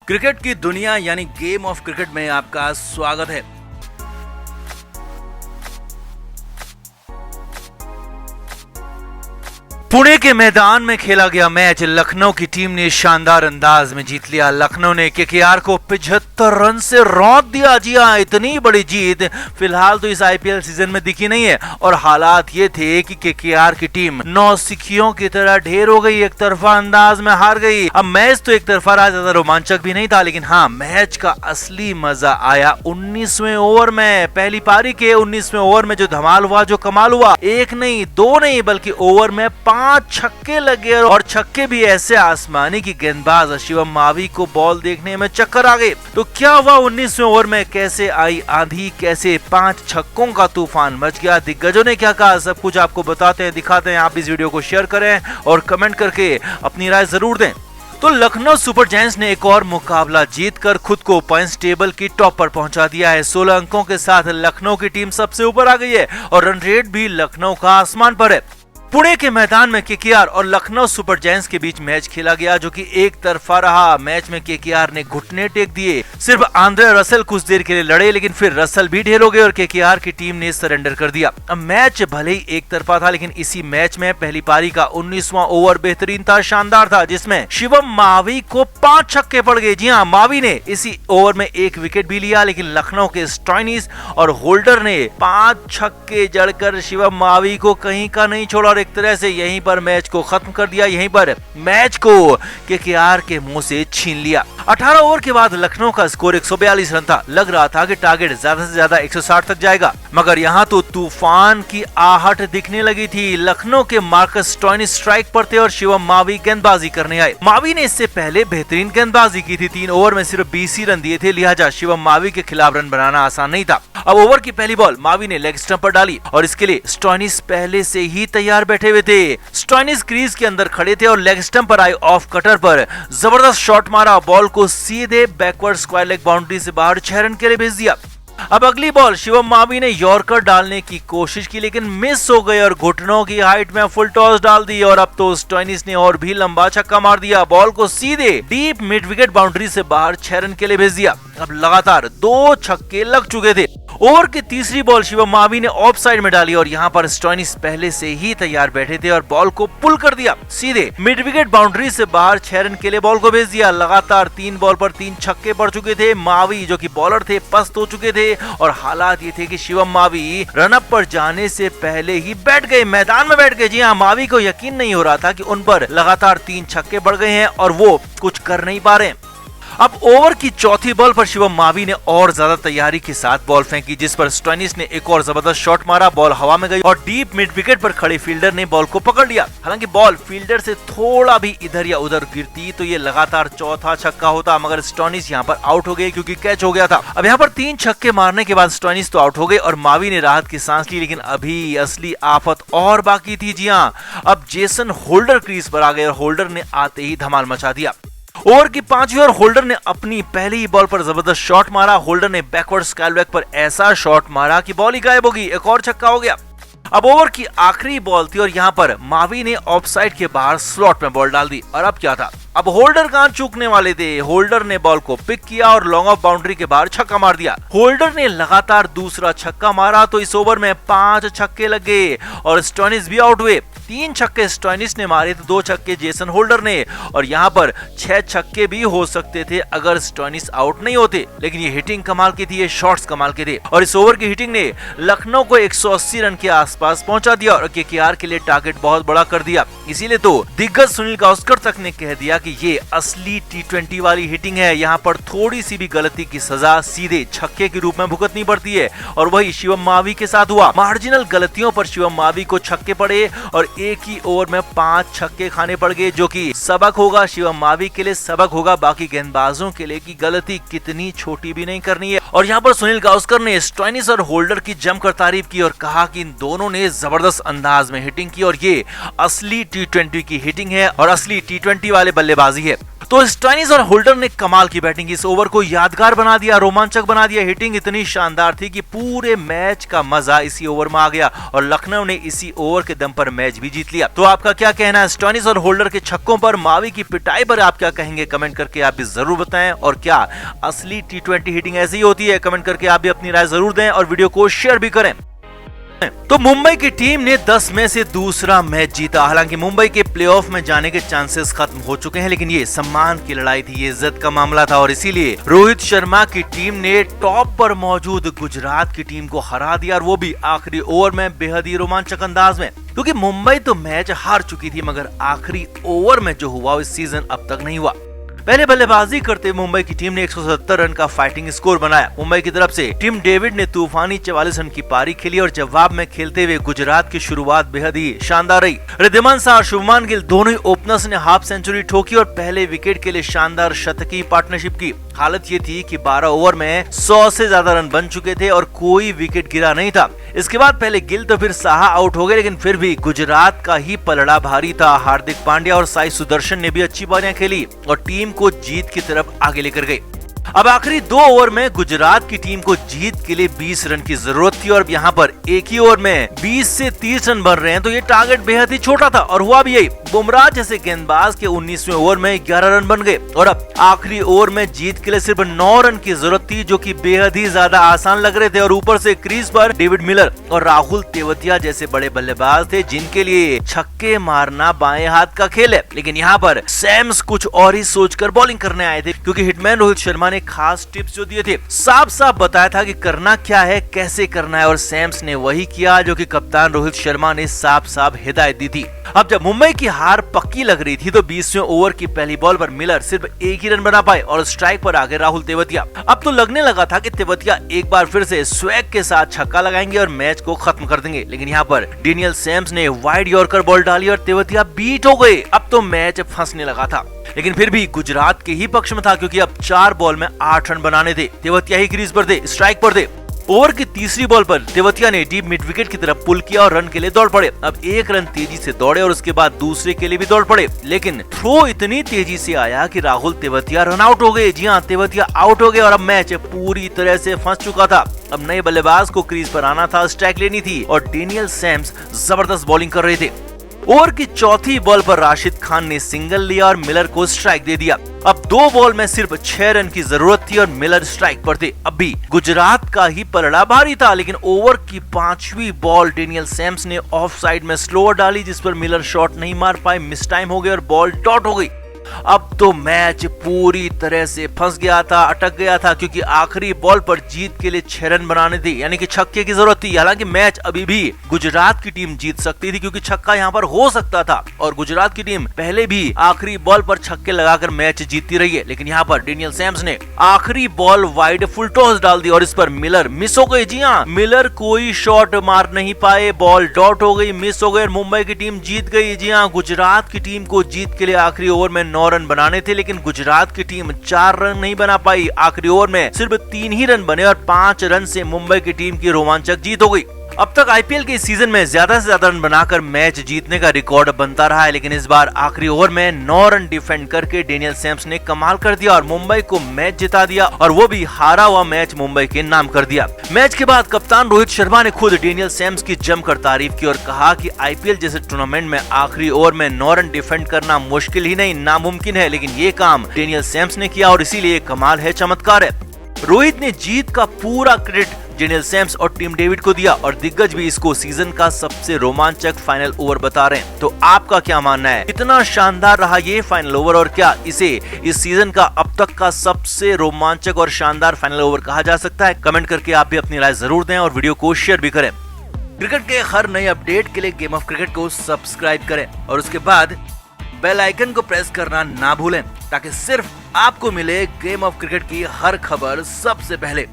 Cricket की दुनिया यानी गेम ऑफ क्रिकेट में आपका स्वागत है। पुणे के मैदान में खेला गया मैच लखनऊ की टीम ने शानदार अंदाज में जीत लिया। लखनऊ ने केकेआर को 75 रन से रौंद दिया। जी हां, इतनी बड़ी जीत फिलहाल तो इस आईपीएल सीजन में दिखी नहीं है और हालात ये थे कि केकेआर की टीम नौसिखियों की तरह ढेर हो गई, एक तरफा अंदाज में हार गई। अब मैच तो एक तरफा रहा, ज्यादा रोमांचक भी नहीं था, लेकिन हाँ, मैच का असली मजा आया 19वें ओवर में। पहली पारी के 19वें ओवर में जो धमाल हुआ, जो कमाल हुआ, एक नहीं दो नहीं बल्कि ओवर में 5 छक्के लगे और छक्के भी ऐसे आसमानी की गेंदबाज शिवम मावी को बॉल देखने में चक्कर आ गए। तो क्या हुआ 19वें ओवर में, कैसे आई आंधी, कैसे 5 छक्कों का तूफान मच गया, दिग्गजों ने क्या कहा, सब कुछ आपको बताते हैं, दिखाते हैं। आप इस वीडियो को शेयर करें और कमेंट करके अपनी राय जरूर दें। तो लखनऊ सुपर जायंट्स ने एक और मुकाबला जीतकर खुद को पॉइंट्स टेबल की टॉप पर पहुंचा दिया है। 16 अंकों के साथ लखनऊ की टीम सबसे ऊपर आ गई है और रन रेट भी लखनऊ का आसमान पर है। पुणे के मैदान में केकेआर और लखनऊ सुपर जायंट्स के बीच मैच खेला गया, जो कि एक तरफा रहा। मैच में केकेआर ने घुटने टेक दिए। सिर्फ आंद्रे रसल कुछ देर के लिए लड़े, लेकिन फिर रसल भी ढेर हो गए और केकेआर की टीम ने सरेंडर कर दिया। अब मैच भले ही एक तरफा था, लेकिन इसी मैच में पहली पारी का 19वां ओवर बेहतरीन था, शानदार था, जिसमें शिवम मावी को 5 छक्के पड़ गए। जी हाँ, मावी ने इसी ओवर में 1 विकेट भी लिया, लेकिन लखनऊ के स्टॉइनिस और होल्डर ने 5 छक्के जड़कर शिवम मावी को कहीं का नहीं छोड़ा और एक तरह से यहीं पर मैच को खत्म कर दिया। यहीं पर मैच को केकेआर के मुंह से छीन लिया। 18 ओवर के बाद लखनऊ का स्कोर 142 रन था। लग रहा था कि टारगेट ज्यादा से ज्यादा 160 तक जाएगा, मगर यहाँ तो तूफान की आहट दिखने लगी थी। लखनऊ के मार्कस स्टॉइनिस स्ट्राइक पर थे और शिवम मावी गेंदबाजी करने आए। मावी ने इससे पहले बेहतरीन गेंदबाजी की थी, 3 ओवर में सिर्फ 20 ही रन दिए थे, लिहाजा शिवम मावी के खिलाफ रन बनाना आसान नहीं था। अब ओवर की पहली बॉल मावी ने लेग स्टंप पर डाली और इसके लिए स्टॉइनिस पहले से ही तैयार बैठे हुए थे। स्टॉइनिस क्रीज के अंदर खड़े थे और लेग स्टंप पर आए ऑफ कटर पर जबरदस्त शॉट मारा, बॉल को सीधे बैकवर्ड स्क्वायर लेग बाउंड्री से बाहर 6 रन के लिए भेज दिया। अब अगली बॉल शिवम मावी ने यॉर्कर डालने की कोशिश की, लेकिन मिस हो गए और घुटनों की हाइट में फुल टॉस डाल दी और अब तो स्टॉइनिस ने और भी लंबा छक्का मार दिया, बॉल को सीधे डीप मिड विकेट बाउंड्री से बाहर 6 रन के लिए भेज दिया। अब लगातार 2 छक्के लग चुके थे। ओवर की तीसरी बॉल शिवम मावी ने ऑफ साइड में डाली और यहाँ पर स्टॉइनिस पहले से ही तैयार बैठे थे और बॉल को पुल कर दिया, सीधे मिड विकेट बाउंड्री से बाहर 6 रन के लिए बॉल को भेज दिया। लगातार 3 बॉल पर 3 छक्के पड़ चुके थे। मावी जो कि बॉलर थे पस्त हो चुके थे और हालात ये थे कि शिवम मावी रन अप पर जाने से पहले ही बैठ गए, मैदान में बैठ गए। जी हाँ, मावी को यकीन नहीं हो रहा था कि उन पर लगातार 3 छक्के पड़ गए हैं और वो कुछ कर नहीं पा रहे। अब ओवर की चौथी बॉल पर शिवम मावी ने और ज्यादा तैयारी के साथ बॉल फेंकी, जिस पर स्टॉइनिस ने एक और जबरदस्त शॉट मारा, बॉल हवा में गई और डीप मिड विकेट पर खड़े फील्डर ने बॉल को पकड़ लिया। हालांकि बॉल फील्डर से थोड़ा भी इधर या उधर गिरती तो ये लगातार चौथा छक्का होता, मगर स्टॉइनिस यहाँ पर आउट हो गए क्योंकि कैच हो गया था। अब यहाँ पर 3 छक्के मारने के बाद स्टॉइनिस तो आउट हो गए और मावी ने राहत की सांस ली, लेकिन अभी असली आफत और बाकी थी। जी हाँ, अब जेसन होल्डर क्रीज पर आ गए और होल्डर ने आते ही धमाल मचा दिया। ओवर की 5वीं और होल्डर ने अपनी पहली ही बॉल पर जबरदस्त शॉट मारा। होल्डर ने बैकवर्ड स्क्वायर लेग पर ऐसा शॉट मारा कि बॉल ही गायब होगी, एक और छक्का हो गया। अब ओवर की आखिरी बॉल थी और यहाँ पर मावी ने ऑफसाइड के बाहर स्लॉट में बॉल डाल दी और अब क्या था, अब होल्डर कहां चूकने वाले थे। होल्डर ने बॉल को पिक किया और लॉन्ग ऑफ बाउंड्री के बाहर छक्का मार दिया। होल्डर ने लगातार दूसरा छक्का मारा तो इस ओवर में 5 छक्के लग गए और स्टॉइनिस भी आउट हुए। 3 छक्के स्टॉइनिस ने मारे तो 2 छक्के जेसन होल्डर ने और यहाँ पर 6 छक्के भी हो सकते थे अगर स्टॉइनिस आउट नहीं होते, लेकिन ये हिटिंग कमाल की थी, ये शॉट्स कमाल के थे और इस ओवर की हिटिंग ने लखनऊ को 180 रन के आसपास पहुंचा दिया और केकेआर के लिए टारगेट बहुत बड़ा कर दिया। इसीलिए तो दिग्गज सुनील गावस्कर तक ने कह दिया कि ये असली T20 वाली हिटिंग है। यहाँ पर थोड़ी सी भी गलती की सजा सीधे छक्के के रूप में भुगतनी पड़ती है और वही शिवम मावी के साथ हुआ। मार्जिनल गलतियों पर शिवम मावी को छक्के पड़े और एक ही ओवर में 5 छक्के खाने पड़ गए, जो कि सबक होगा शिवम मावी के लिए, सबक होगा बाकी गेंदबाजों के लिए कि गलती कितनी छोटी भी नहीं करनी है। और यहाँ पर सुनील गावस्कर ने स्टॉइनिस और होल्डर की जमकर तारीफ की और कहा कि इन दोनों ने जबरदस्त अंदाज में हिटिंग की और ये असली T20 की हिटिंग है और असली T20 वाले बल्लेबाजी है। तो स्टॉइनिस और होल्डर ने कमाल की बैटिंग, इस ओवर को यादगार बना दिया, रोमांचक बना दिया। हिटिंग इतनी शानदार थी कि पूरे मैच का मजा इसी ओवर में आ गया और लखनऊ ने इसी ओवर के दम पर मैच भी भी जीत लिया। तो आपका क्या कहना है स्टोइनिस और होल्डर के छक्कों पर, मावी की पिटाई पर आप क्या कहेंगे? कमेंट करके आप भी जरूर बताएं। और क्या असली T20 हिटिंग ऐसी ही होती है? कमेंट करके आप भी अपनी राय जरूर दें और वीडियो को शेयर भी करें। तो मुंबई की टीम ने 10 में से दूसरा मैच जीता। हालांकि मुंबई के प्लेऑफ में जाने के चांसेस खत्म हो चुके हैं, लेकिन ये सम्मान की लड़ाई थी, ये इज्जत का मामला था और इसीलिए रोहित शर्मा की टीम ने टॉप पर मौजूद गुजरात की टीम को हरा दिया, और वो भी आखिरी ओवर में बेहद ही रोमांचक अंदाज में। क्योंकि मुंबई तो मैच हार चुकी थी, मगर आखिरी ओवर में जो हुआ इस सीजन अब तक नहीं हुआ। पहले बल्लेबाजी करते मुंबई की टीम ने 170 रन का फाइटिंग स्कोर बनाया। मुंबई की तरफ से टिम डेविड ने तूफानी 44 रन की पारी खेली और जवाब में खेलते हुए गुजरात की शुरुआत बेहद ही शानदार रही। रिद्धिमान शाह और शुभमान गिल दोनों ही ओपनर्स ने हाफ सेंचुरी ठोकी और पहले विकेट के लिए शानदार शतकीय पार्टनरशिप की। हालत ये थी कि 12 ओवर में 100 से ज्यादा रन बन चुके थे और कोई विकेट गिरा नहीं था। इसके बाद पहले गिल तो फिर साहा आउट हो गए, लेकिन फिर भी गुजरात का ही पलड़ा भारी था। हार्दिक पांड्या और साई सुदर्शन ने भी अच्छी पारियां खेली और टीम को जीत की तरफ आगे लेकर गए। अब आखिरी 2 ओवर में गुजरात की टीम को जीत के लिए 20 रन की जरूरत थी और यहाँ पर एक ही ओवर में 20 से 30 रन बन रहे हैं, तो ये टारगेट बेहद ही छोटा था और हुआ भी यही। बुमराह जैसे गेंदबाज के 19वें ओवर में 11 रन बन गए और अब आखिरी ओवर में जीत के लिए सिर्फ 9 रन की जरूरत थी, जो कि बेहद ही ज्यादा आसान लग रहे थे। और ऊपर से क्रीज पर डेविड मिलर और राहुल तेवतिया जैसे बड़े बल्लेबाज थे, जिनके लिए छक्के मारना बाएं हाथ का खेल है। लेकिन यहाँ पर सैम्स कुछ और ही सोचकर बॉलिंग करने आए थे, क्योंकि हिटमैन रोहित शर्मा ने खास टिप्स जो दिए थे, साफ साफ बताया था कि करना क्या है, कैसे करना है, और सैम्स ने वही किया जो कि कप्तान रोहित शर्मा ने साफ साफ हिदायत दी थी। अब जब मुंबई की हार पक्की लग रही थी तो 20वें ओवर की पहली बॉल पर मिलर सिर्फ एक ही रन बना पाए और स्ट्राइक पर आ गए राहुल तेवतिया। अब तो लगने लगा था कि तेवतिया एक बार फिर से स्वैग के साथ छक्का लगाएंगे और मैच को खत्म कर देंगे, लेकिन यहाँ पर डेनियल सैम्स ने वाइड यॉर्कर बॉल डाली और तेवतिया बीट हो गए। अब तो मैच फंसने लगा था, लेकिन फिर भी गुजरात के ही पक्ष में था, क्योंकि अब 4 बॉल में 8 रन बनाने थे। तेवतिया ही क्रीज पर थे, स्ट्राइक पर थे। ओवर की तीसरी बॉल पर तेवतिया ने डीप मिड विकेट की तरफ पुल किया और रन के लिए दौड़ पड़े। अब 1 रन तेजी से दौड़े और उसके बाद दूसरे के लिए भी दौड़ पड़े, लेकिन थ्रो इतनी तेजी से आया कि राहुल तेवतिया रन आउट हो गए। जी हाँ, तेवतिया आउट हो गए और अब मैच पूरी तरह से फंस चुका था। अब नए बल्लेबाज को क्रीज पर आना था, स्ट्राइक लेनी थी और डेनियल सैम्स जबरदस्त बॉलिंग कर रहे थे। ओवर की चौथी बॉल पर राशिद खान ने सिंगल लिया और मिलर को स्ट्राइक दे दिया। अब 2 बॉल में सिर्फ 6 रन की जरूरत थी और मिलर स्ट्राइक पर थे। अब भी गुजरात का ही पलड़ा भारी था, लेकिन ओवर की 5वीं बॉल डेनियल सैम्स ने ऑफ साइड में स्लोअर डाली, जिस पर मिलर शॉट नहीं मार पाए, मिस टाइम हो गया और बॉल डॉट हो गई। अब तो मैच पूरी तरह से फंस गया था, अटक गया था, क्योंकि आखिरी बॉल पर जीत के लिए 6 रन बनाने थे, यानी कि छक्के की जरूरत थी। हालांकि मैच अभी भी गुजरात की टीम जीत सकती थी, क्योंकि छक्का यहाँ पर हो सकता था और गुजरात की टीम पहले भी आखिरी बॉल पर छक्के लगाकर मैच जीतती रही है। लेकिन यहाँ पर डेनियल सैम्स ने आखिरी बॉल वाइड फुल टॉस डाल दी और इस पर मिलर मिस हो गई। जी हाँ, मिलर कोई शॉट मार नहीं पाए, बॉल डॉट हो गई, मिस हो गई और मुंबई की टीम जीत गई। जी हाँ, गुजरात की टीम को जीत के लिए आखिरी ओवर में 9 रन बनाने थे, लेकिन गुजरात की टीम 4 रन नहीं बना पाई। आखिरी ओवर में सिर्फ 3 ही रन बने और 5 रन से मुंबई की टीम की रोमांचक जीत हो गई। अब तक आईपीएल के सीजन में ज्यादा से ज्यादा रन बनाकर मैच जीतने का रिकॉर्ड बनता रहा है, लेकिन इस बार आखिरी ओवर में 9 रन डिफेंड करके डेनियल सैम्स ने कमाल कर दिया और मुंबई को मैच जिता दिया, और वो भी हारा हुआ मैच मुंबई के नाम कर दिया। मैच के बाद कप्तान रोहित शर्मा ने खुद डेनियल सैम्स की जमकर तारीफ की और कहा कि आईपीएल जैसे टूर्नामेंट में आखिरी ओवर में 9 रन डिफेंड करना मुश्किल ही नहीं, नामुमकिन है, लेकिन ये काम डेनियल सैम्स ने किया और इसीलिए कमाल है, चमत्कार है। रोहित ने जीत का पूरा क्रेडिट डेनियल सैम्स और टिम डेविड को दिया और दिग्गज भी इसको सीजन का सबसे रोमांचक फाइनल ओवर बता रहे हैं। तो आपका क्या मानना है, कितना शानदार रहा ये फाइनल ओवर और क्या इसे इस सीजन का अब तक का सबसे रोमांचक और शानदार फाइनल ओवर कहा जा सकता है? कमेंट करके आप भी अपनी राय जरूर दें और वीडियो को शेयर भी करें। क्रिकेट के हर नए अपडेट के लिए गेम ऑफ क्रिकेट को सब्सक्राइब करें और उसके बाद बेल आइकन को प्रेस करना ना भूलें, ताकि सिर्फ आपको मिले गेम ऑफ क्रिकेट की हर खबर सबसे पहले।